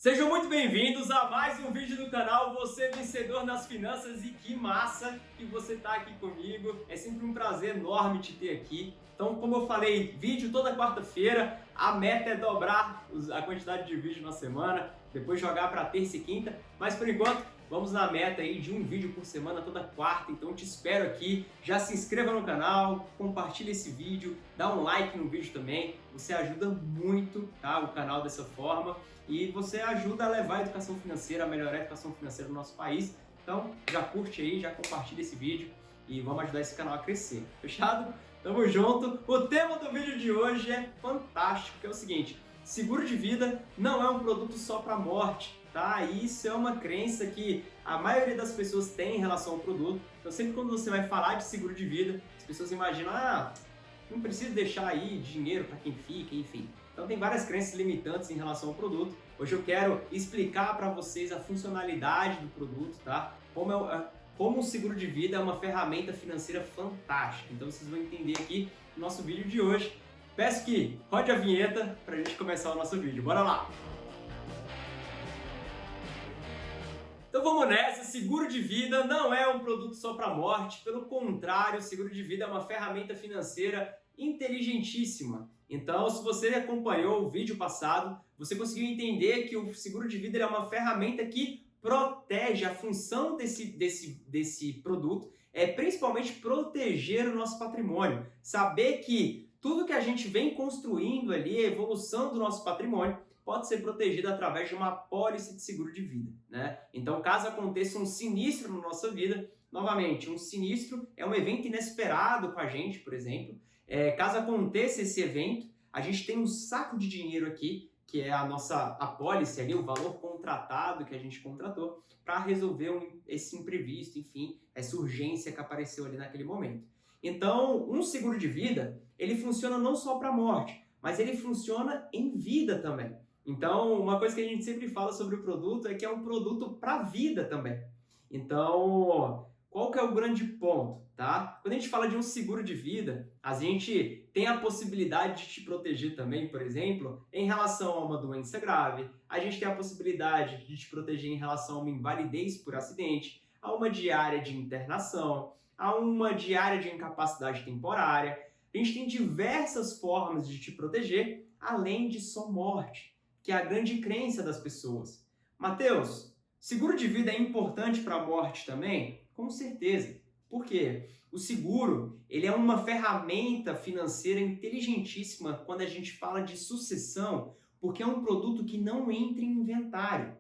Sejam muito bem-vindos a mais um vídeo do canal Você Vencedor nas Finanças, e que massa que você está aqui comigo. É sempre um prazer enorme te ter aqui. Então, como eu falei, vídeo toda quarta-feira, a meta é dobrar a quantidade de vídeo na semana, depois jogar para terça e quinta, mas por enquanto vamos na meta aí de um vídeo por semana toda quarta. Então te espero aqui, já se inscreva no canal, compartilha esse vídeo, dá um like no vídeo também, você ajuda muito, tá, o canal dessa forma, e você ajuda a levar a educação financeira, a melhorar a educação financeira no nosso país. Então já curte aí, já compartilha esse vídeo e vamos ajudar esse canal a crescer, fechado? Tamo junto! O tema do vídeo de hoje é fantástico, que é o seguinte: seguro de vida não é um produto só para morte, tá? Isso é uma crença que a maioria das pessoas tem em relação ao produto. Então sempre quando você vai falar de seguro de vida, as pessoas imaginam, não precisa deixar aí dinheiro para quem fica, enfim. Então tem várias crenças limitantes em relação ao produto. Hoje eu quero explicar para vocês a funcionalidade do produto, tá? Como o seguro de vida é uma ferramenta financeira fantástica. Então vocês vão entender aqui no nosso vídeo de hoje. Peço que rode a vinheta para a gente começar o nosso vídeo. Bora lá! Então vamos nessa, seguro de vida não é um produto só para morte, pelo contrário, o seguro de vida é uma ferramenta financeira inteligentíssima. Então, se você acompanhou o vídeo passado, você conseguiu entender que o seguro de vida é uma ferramenta que protege. A função desse produto é principalmente proteger o nosso patrimônio, saber que tudo que a gente vem construindo ali, a evolução do nosso patrimônio, pode ser protegido através de uma apólice de seguro de vida, né? Então, caso aconteça um sinistro na nossa vida, novamente, um sinistro é um evento inesperado com a gente, por exemplo. Caso aconteça esse evento, a gente tem um saco de dinheiro aqui, que é a nossa apólice ali, o valor contratado que a gente contratou, para resolver esse imprevisto, enfim, essa urgência que apareceu ali naquele momento. Então, um seguro de vida, ele funciona não só para a morte, mas ele funciona em vida também. Então, uma coisa que a gente sempre fala sobre o produto é que é um produto para a vida também. Então, qual que é o grande ponto, tá? Quando a gente fala de um seguro de vida, a gente tem a possibilidade de te proteger também, por exemplo, em relação a uma doença grave. A gente tem a possibilidade de te proteger em relação a uma invalidez por acidente, a uma diária de internação, a uma diária de incapacidade temporária. A gente tem diversas formas de te proteger, além de só morte, que é a grande crença das pessoas. Mateus, seguro de vida é importante para a morte também? Com certeza. Por quê? O seguro, ele é uma ferramenta financeira inteligentíssima quando a gente fala de sucessão, porque é um produto que não entra em inventário.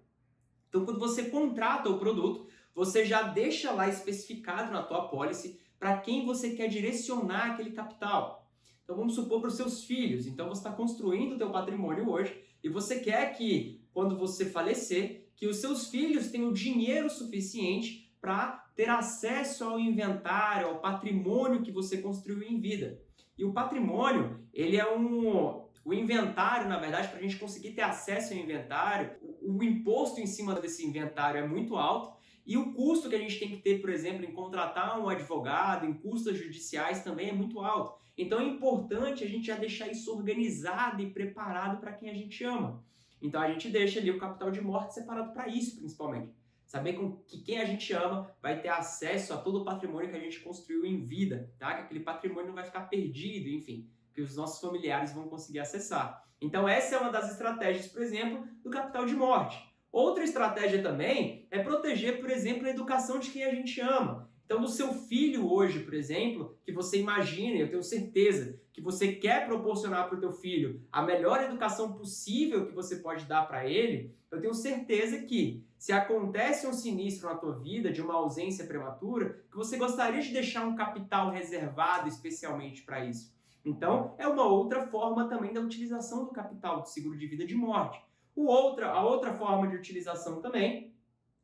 Então, quando você contrata o produto, você já deixa lá especificado na tua apólice para quem você quer direcionar aquele capital. Então, vamos supor para os seus filhos. Então, você está construindo o teu patrimônio hoje e você quer que, quando você falecer, que os seus filhos tenham dinheiro suficiente para ter acesso ao inventário, ao patrimônio que você construiu em vida. E o patrimônio, ele é o inventário, na verdade, para a gente conseguir ter acesso ao inventário, o imposto em cima desse inventário é muito alto e o custo que a gente tem que ter, por exemplo, em contratar um advogado, em custas judiciais também é muito alto. Então é importante a gente já deixar isso organizado e preparado para quem a gente ama. Então a gente deixa ali o capital de morte separado para isso, principalmente. Saber que quem a gente ama vai ter acesso a todo o patrimônio que a gente construiu em vida, tá? Que aquele patrimônio não vai ficar perdido, enfim, que os nossos familiares vão conseguir acessar. Então essa é uma das estratégias, por exemplo, do capital de morte. Outra estratégia também é proteger, por exemplo, a educação de quem a gente ama. Então, do seu filho hoje, por exemplo, que você imagina, eu tenho certeza que você quer proporcionar para o teu filho a melhor educação possível que você pode dar para ele, eu tenho certeza que, se acontece um sinistro na tua vida, de uma ausência prematura, que você gostaria de deixar um capital reservado especialmente para isso. Então, é uma outra forma também da utilização do capital de seguro de vida de morte. A outra forma de utilização também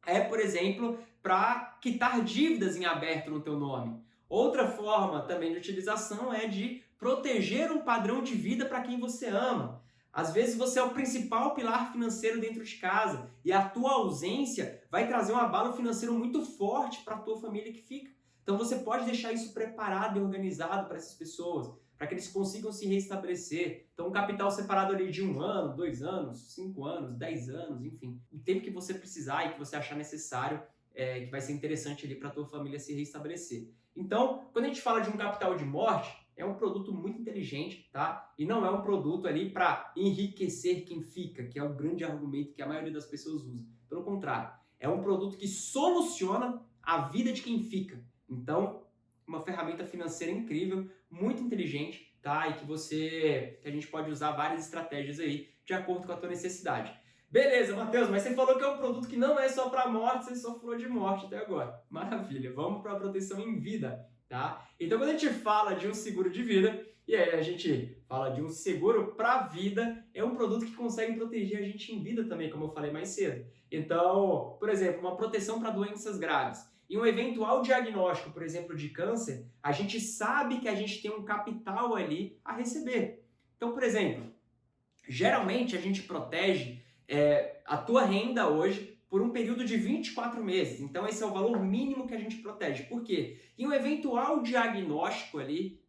é, por exemplo, para quitar dívidas em aberto no teu nome. Outra forma também de utilização é de proteger um padrão de vida para quem você ama. Às vezes você é o principal pilar financeiro dentro de casa e a tua ausência vai trazer um abalo financeiro muito forte para a tua família que fica. Então você pode deixar isso preparado e organizado para essas pessoas. para que eles consigam se reestabelecer. Então, um capital separado ali de 1 ano, 2 anos, 5 anos, 10 anos, enfim, o tempo que você precisar e que você achar necessário, que vai ser interessante ali para a tua família se reestabelecer. Então, quando a gente fala de um capital de morte, é um produto muito inteligente, tá? E não é um produto ali para enriquecer quem fica, que é o grande argumento que a maioria das pessoas usa. Pelo contrário, é um produto que soluciona a vida de quem fica. Então, uma ferramenta financeira incrível, muito inteligente, tá? E que a gente pode usar várias estratégias aí de acordo com a tua necessidade. Beleza, Matheus, mas você falou que é um produto que não é só para morte, você só falou de morte até agora. Maravilha, vamos para a proteção em vida, tá? Então, quando a gente fala de um seguro de vida, e aí a gente fala de um seguro para vida, é um produto que consegue proteger a gente em vida também, como eu falei mais cedo. Então, por exemplo, uma proteção para doenças graves. Em um eventual diagnóstico, por exemplo, de câncer, a gente sabe que a gente tem um capital ali a receber. Então, por exemplo, geralmente a gente protege a tua renda hoje por um período de 24 meses. Então, esse é o valor mínimo que a gente protege. Por quê? Em um eventual diagnóstico ali,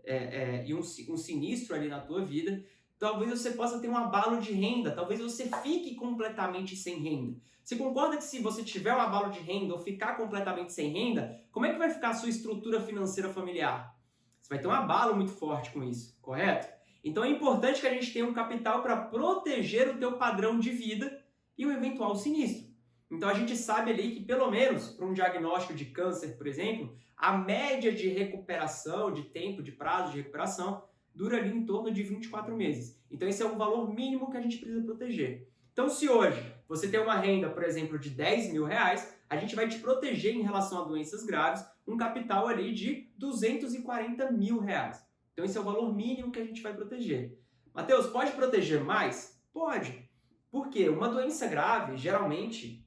e um sinistro ali na tua vida, talvez você possa ter um abalo de renda, talvez você fique completamente sem renda. Você concorda que se você tiver um abalo de renda ou ficar completamente sem renda, como é que vai ficar a sua estrutura financeira familiar? Você vai ter um abalo muito forte com isso, correto? Então é importante que a gente tenha um capital para proteger o teu padrão de vida e um eventual sinistro. Então a gente sabe ali que pelo menos para um diagnóstico de câncer, por exemplo, a média de recuperação, de tempo, de prazo de recuperação, dura ali em torno de 24 meses. Então esse é um valor mínimo que a gente precisa proteger. Então se hoje você tem uma renda, por exemplo, de 10 mil reais, a gente vai te proteger em relação a doenças graves, um capital ali de 240 mil reais. Então esse é o valor mínimo que a gente vai proteger. Matheus, pode proteger mais? Pode. Por quê? Uma doença grave, geralmente,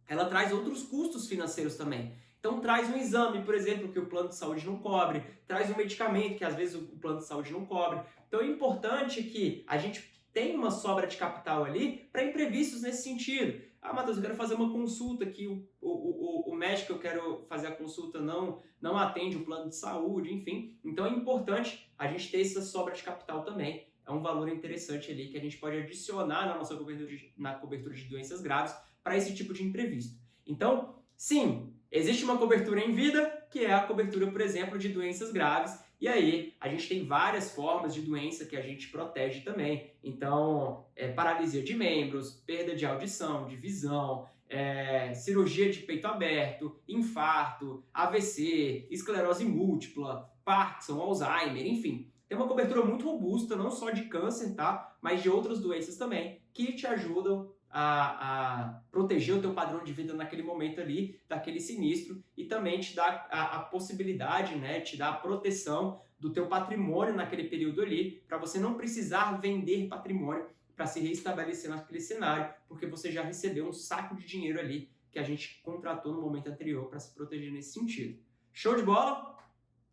ela traz outros custos financeiros também. Então traz um exame, por exemplo, que o plano de saúde não cobre, traz um medicamento que às vezes o plano de saúde não cobre. Então é importante que a gente tenha uma sobra de capital ali para imprevistos nesse sentido. Ah, Matheus, eu quero fazer uma consulta que o médico que eu quero fazer a consulta não atende o plano de saúde, enfim. Então é importante a gente ter essa sobra de capital também. É um valor interessante ali que a gente pode adicionar na nossa cobertura de doenças graves para esse tipo de imprevisto. Então, sim, existe uma cobertura em vida, que é a cobertura, por exemplo, de doenças graves. E aí, a gente tem várias formas de doença que a gente protege também. Então, paralisia de membros, perda de audição, de visão, cirurgia de peito aberto, infarto, AVC, esclerose múltipla, Parkinson, Alzheimer, enfim. Tem uma cobertura muito robusta, não só de câncer, tá? Mas de outras doenças também, que te ajudam a proteger o teu padrão de vida naquele momento ali, daquele sinistro, e também te dá a possibilidade, né, te dá a proteção do teu patrimônio naquele período ali, para você não precisar vender patrimônio para se reestabelecer naquele cenário, porque você já recebeu um saco de dinheiro ali que a gente contratou no momento anterior para se proteger nesse sentido. Show de bola?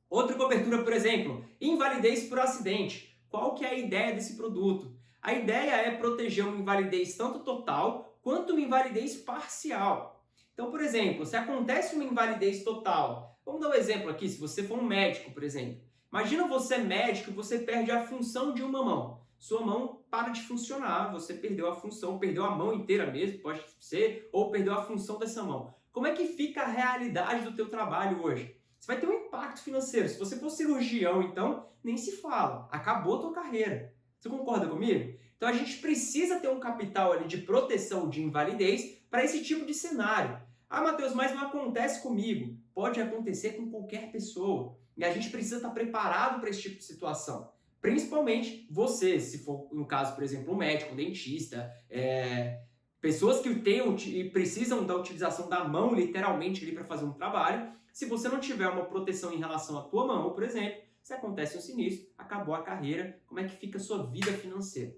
Outra cobertura, por exemplo, invalidez por acidente. Qual que é a ideia desse produto? A ideia é proteger uma invalidez tanto total quanto uma invalidez parcial. Então, por exemplo, se acontece uma invalidez total, vamos dar um exemplo aqui, se você for um médico, por exemplo. Imagina você médico e você perde a função de uma mão. Sua mão para de funcionar, você perdeu a função, perdeu a mão inteira mesmo, pode ser, ou perdeu a função dessa mão. Como é que fica a realidade do teu trabalho hoje? Você vai ter um impacto financeiro. Se você for cirurgião, então, nem se fala. Acabou a tua carreira. Você concorda comigo? Então a gente precisa ter um capital ali de proteção de invalidez para esse tipo de cenário. Ah, Matheus, mas não acontece comigo. Pode acontecer com qualquer pessoa. E a gente precisa estar preparado para esse tipo de situação. Principalmente você, se for, no caso, por exemplo, um médico, um dentista, pessoas que precisam da utilização da mão, literalmente, ali para fazer um trabalho. Se você não tiver uma proteção em relação à tua mão, por exemplo, se acontece um sinistro, acabou a carreira, como é que fica a sua vida financeira?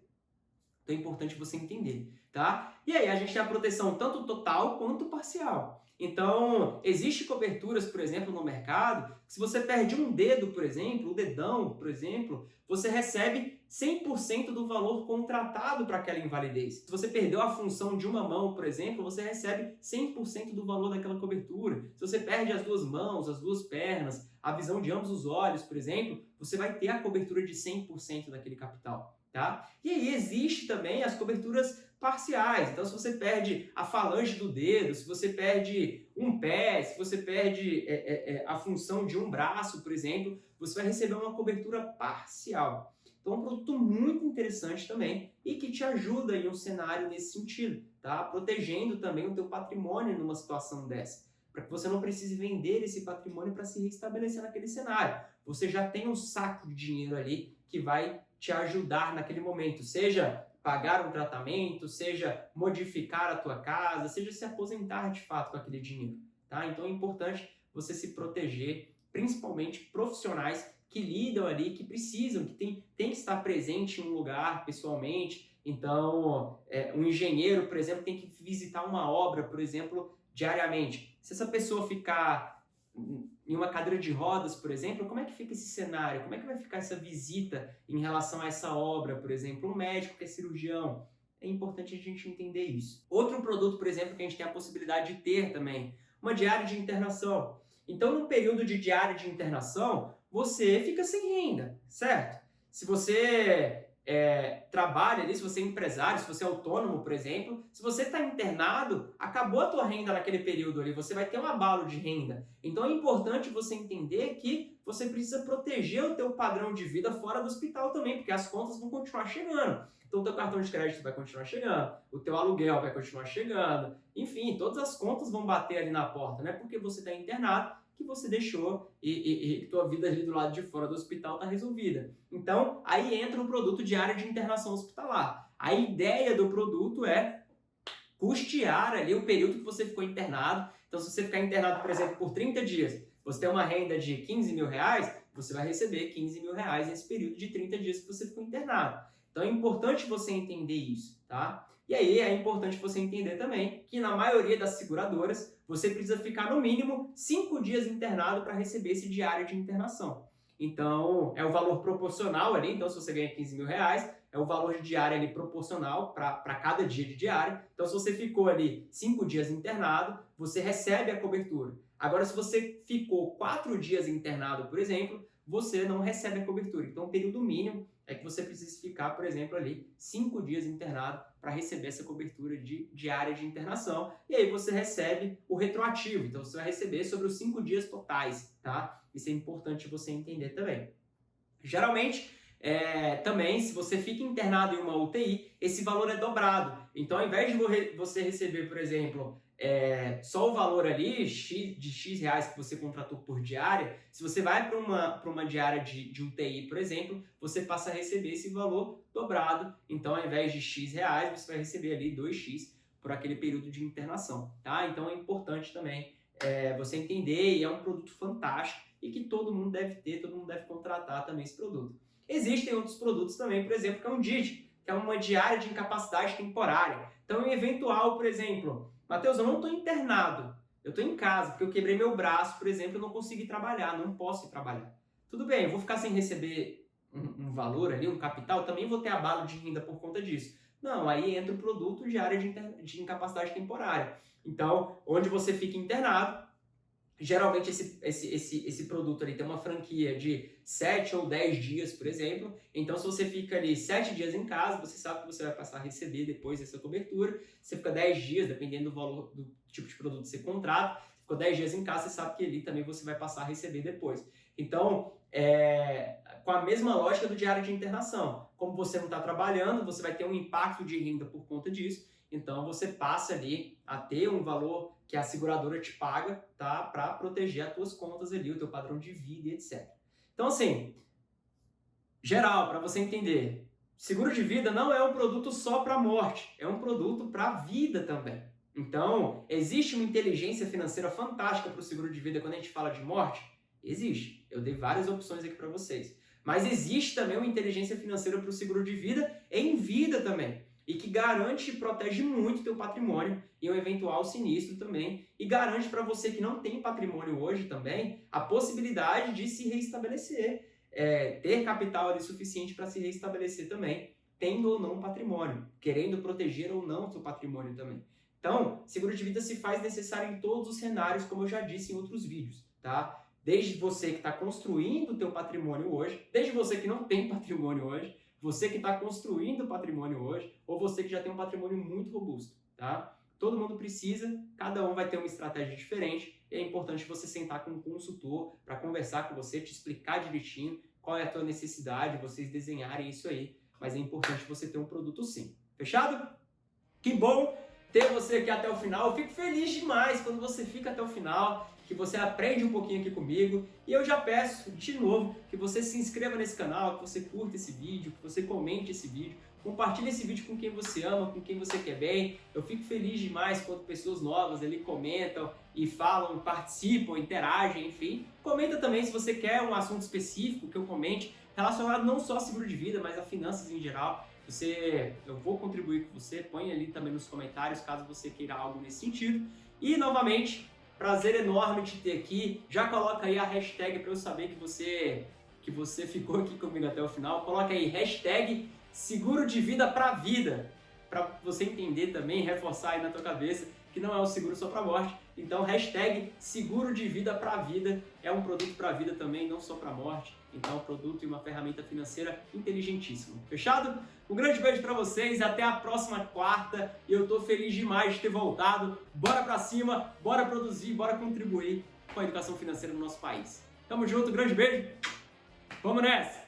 Então é importante você entender, tá? E aí a gente tem a proteção tanto total quanto parcial. Então, existe coberturas, por exemplo, no mercado, que se você perde um dedo, por exemplo, o dedão, por exemplo, você recebe 100% do valor contratado para aquela invalidez. Se você perdeu a função de uma mão, por exemplo, você recebe 100% do valor daquela cobertura. Se você perde as duas mãos, as duas pernas, a visão de ambos os olhos, por exemplo, você vai ter a cobertura de 100% daquele capital, tá? E aí existe também as coberturas parciais. Então, se você perde a falange do dedo, se você perde um pé, se você perde a função de um braço, por exemplo, você vai receber uma cobertura parcial. Então, é um produto muito interessante também e que te ajuda em um cenário nesse sentido, tá? Protegendo também o teu patrimônio numa situação dessa, para que você não precise vender esse patrimônio para se restabelecer naquele cenário. Você já tem um saco de dinheiro ali que vai te ajudar naquele momento, seja pagar um tratamento, seja modificar a tua casa, seja se aposentar de fato com aquele dinheiro, tá? Então é importante você se proteger, principalmente profissionais que lidam ali, que precisam, que tem que estar presente em um lugar pessoalmente. Então, um engenheiro, por exemplo, tem que visitar uma obra, por exemplo, diariamente. Se essa pessoa ficar em uma cadeira de rodas, por exemplo, como é que fica esse cenário? Como é que vai ficar essa visita em relação a essa obra, por exemplo? Um médico que é cirurgião. É importante a gente entender isso. Outro produto, por exemplo, que a gente tem a possibilidade de ter também, uma diária de internação. Então, no período de diária de internação, você fica sem renda, certo? Se você trabalha ali, se você é empresário, se você é autônomo, por exemplo, se você está internado, acabou a tua renda naquele período ali, você vai ter um abalo de renda. Então é importante você entender que você precisa proteger o teu padrão de vida fora do hospital também, porque as contas vão continuar chegando. Então o teu cartão de crédito vai continuar chegando, o teu aluguel vai continuar chegando, enfim, todas as contas vão bater ali na porta, não é porque você está internado que você deixou e tua vida ali do lado de fora do hospital está resolvida. Então, aí entra o produto de área de internação hospitalar. A ideia do produto é custear ali o período que você ficou internado. Então, se você ficar internado, por exemplo, por 30 dias, você tem uma renda de 15 mil reais, você vai receber 15 mil reais nesse período de 30 dias que você ficou internado. Então, é importante você entender isso, tá? E aí é importante você entender também que na maioria das seguradoras você precisa ficar no mínimo 5 dias internado para receber esse diário de internação. Então é o valor proporcional ali, então se você ganha 15 mil reais, é o valor de diária ali proporcional para cada dia de diário. Então se você ficou ali 5 dias internado, você recebe a cobertura. Agora se você ficou 4 dias internado, por exemplo, você não recebe a cobertura. Então o período mínimo é que você precisa ficar, por exemplo, ali 5 dias internado para receber essa cobertura de diária de internação. E aí você recebe o retroativo. Então você vai receber sobre os 5 dias totais, tá? Isso é importante você entender também. Geralmente, também, se você fica internado em uma UTI, esse valor é dobrado. Então, ao invés de você receber, por exemplo, só o valor ali de X reais que você contratou por diária, se você vai para uma diária de UTI, por exemplo, você passa a receber esse valor dobrado. Então, ao invés de X reais, você vai receber ali 2X por aquele período de internação, tá? Então, é importante também você entender, e é um produto fantástico e que todo mundo deve ter, todo mundo deve contratar também esse produto. Existem outros produtos também, por exemplo, que é um DIT, que é uma diária de incapacidade temporária. Então, em eventual, por exemplo, Matheus, eu não estou internado, eu estou em casa, porque eu quebrei meu braço, por exemplo, eu não consegui trabalhar, não posso ir trabalhar. Tudo bem, eu vou ficar sem receber um valor ali, um capital, também vou ter abalo de renda por conta disso. Não, aí entra o produto de área de incapacidade temporária. Então, onde você fica internado, geralmente esse produto ali tem uma franquia de 7 ou 10 dias, por exemplo. Então, se você fica ali 7 dias em casa, você sabe que você vai passar a receber depois dessa cobertura. Você fica 10 dias, dependendo do valor do tipo de produto que você contrata. Ficou 10 dias em casa, você sabe que ali também você vai passar a receber depois. Então, com a mesma lógica do diário de internação. Como você não está trabalhando, você vai ter um impacto de renda por conta disso. Então, você passa ali a ter um valor que a seguradora te paga, tá? Para proteger as tuas contas ali, o teu padrão de vida e etc. Então, assim, geral, para você entender, seguro de vida não é um produto só para morte, é um produto para vida também. Então, existe uma inteligência financeira fantástica para o seguro de vida quando a gente fala de morte? Existe. Eu dei várias opções aqui para vocês. Mas existe também uma inteligência financeira para o seguro de vida em vida também. e que garante e protege muito o teu patrimônio em um eventual sinistro também, e garante para você que não tem patrimônio hoje também a possibilidade de se reestabelecer, ter capital ali suficiente para se reestabelecer também, tendo ou não patrimônio, querendo proteger ou não o seu patrimônio também. Então, seguro de vida se faz necessário em todos os cenários, como eu já disse em outros vídeos, tá? Desde você que está construindo o teu patrimônio hoje, desde você que não tem patrimônio hoje, você que está construindo patrimônio hoje, ou você que já tem um patrimônio muito robusto, tá? Todo mundo precisa, cada um vai ter uma estratégia diferente, e é importante você sentar com um consultor para conversar com você, te explicar direitinho qual é a tua necessidade, vocês desenharem isso aí, mas é importante você ter um produto sim. Fechado? Que bom ter você aqui até o final. Eu fico feliz demais quando você fica até o final, que você aprende um pouquinho aqui comigo. E eu já peço, de novo, que você se inscreva nesse canal, que você curta esse vídeo, que você comente esse vídeo, compartilhe esse vídeo com quem você ama, com quem você quer bem. Eu fico feliz demais quando pessoas novas ali comentam e falam, participam, interagem, enfim. Comenta também se você quer um assunto específico que eu comente, relacionado não só a seguro de vida, mas a finanças em geral. Eu vou contribuir com você, põe ali também nos comentários caso você queira algo nesse sentido. E, novamente, prazer enorme te ter aqui. Já coloca aí a hashtag para eu saber que você ficou aqui comigo até o final. Coloca aí hashtag seguro de vida pra vida, para você entender também, reforçar aí na tua cabeça que não é um seguro só para morte. Então, hashtag seguro de vida pra vida é um produto para vida também, não só para morte. Então, é um produto e uma ferramenta financeira inteligentíssima. Fechado? Um grande beijo para vocês, até a próxima quarta. Eu tô feliz demais de ter voltado. Bora para cima, bora produzir, bora contribuir com a educação financeira no nosso país. Tamo junto, grande beijo. Vamos nessa!